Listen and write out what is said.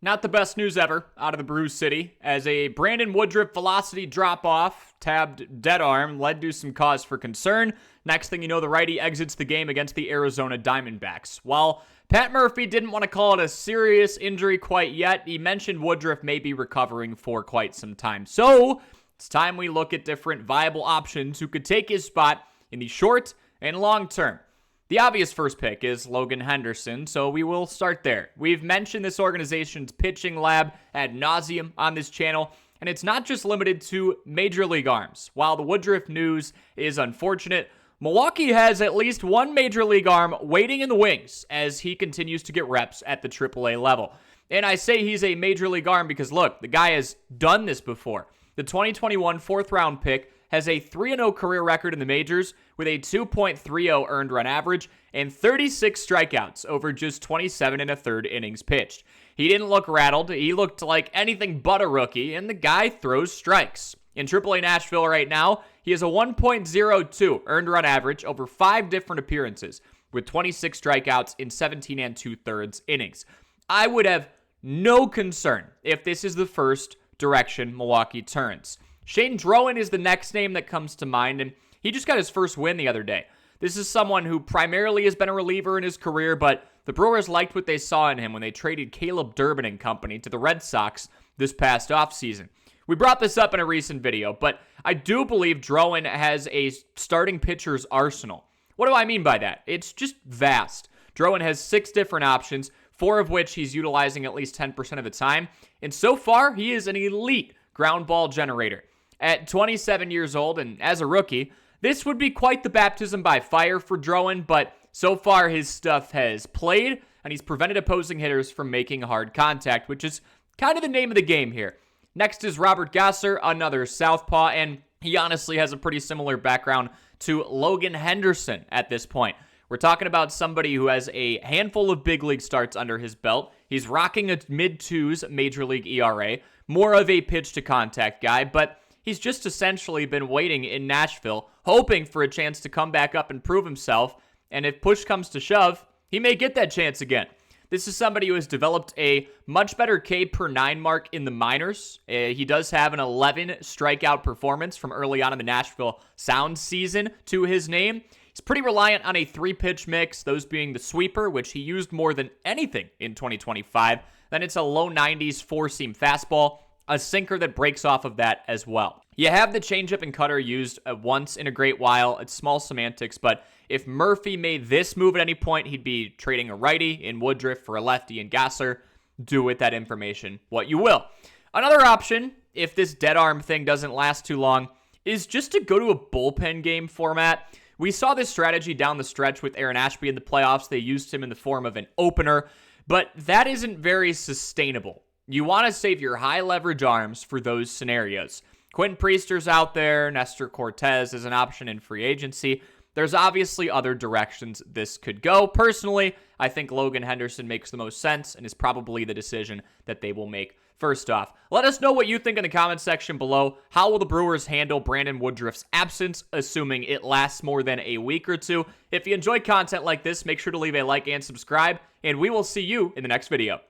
Not the best news ever out of the Brew City, as a Brandon Woodruff velocity drop-off, tabbed dead arm, led to some cause for concern. Next thing you know, the righty exits the game against the Arizona Diamondbacks. While Pat Murphy didn't want to call it a serious injury quite yet, he mentioned Woodruff may be recovering for quite some time. So, it's time we look at different viable options who could take his spot in the short and long term. The obvious first pick is Logan Henderson, so we will start there. We've mentioned this organization's pitching lab ad nauseum on this channel, and it's not just limited to major league arms. While the Woodruff news is unfortunate, Milwaukee has at least one major league arm waiting in the wings as he continues to get reps at the AAA level. And I say he's a major league arm because, look, the guy has done this before. The 2021 fourth-round pick has a 3-0 career record in the majors with a 2.30 earned run average and 36 strikeouts over just 27 and a third innings pitched. He didn't look rattled. He looked like anything but a rookie, and the guy throws strikes. In AAA Nashville right now, he has a 1.02 earned run average over 5 different appearances with 26 strikeouts in 17 and 2/3 innings. I would have no concern if this is the first direction Milwaukee turns. Shane Drohan is the next name that comes to mind, and he just got his first win the other day. This is someone who primarily has been a reliever in his career, but the Brewers liked what they saw in him when they traded Caleb Durbin and company to the Red Sox this past offseason. We brought this up in a recent video, but I do believe Drohan has a starting pitcher's arsenal. What do I mean by that? It's just vast. Drohan has 6 different options, 4 of which he's utilizing at least 10% of the time, and so far, he is an elite ground ball generator. At 27 years old and as a rookie, this would be quite the baptism by fire for Drohan, but so far his stuff has played, and he's prevented opposing hitters from making hard contact, which is kind of the name of the game here. Next is Robert Gasser, another southpaw, and he honestly has a pretty similar background to Logan Henderson at this point. We're talking about somebody who has a handful of big league starts under his belt. He's rocking a mid-twos major league ERA, more of a pitch-to-contact guy, but he's just essentially been waiting in Nashville, hoping for a chance to come back up and prove himself, and if push comes to shove, he may get that chance again. This is somebody who has developed a much better K per 9 mark in the minors. He does have an 11 strikeout performance from early on in the Nashville Sound season to his name. He's pretty reliant on a 3-pitch mix, those being the sweeper, which he used more than anything in 2025. Then it's a low 90s 4-seam fastball, a sinker that breaks off of that as well. You have the changeup and cutter used once in a great while. It's small semantics, but if Murphy made this move at any point, he'd be trading a righty in Woodruff for a lefty in Gasser. Do with that information what you will. Another option, if this dead arm thing doesn't last too long, is just to go to a bullpen game format. We saw this strategy down the stretch with Aaron Ashby in the playoffs. They used him in the form of an opener, but that isn't very sustainable. You want to save your high leverage arms for those scenarios. Quentin Priester's out there. Nestor Cortez is an option in free agency. There's obviously other directions this could go. Personally, I think Logan Henderson makes the most sense and is probably the decision that they will make first off. Let us know what you think in the comments section below. How will the Brewers handle Brandon Woodruff's absence, assuming it lasts more than a week or two? If you enjoy content like this, make sure to leave a like and subscribe, and we will see you in the next video.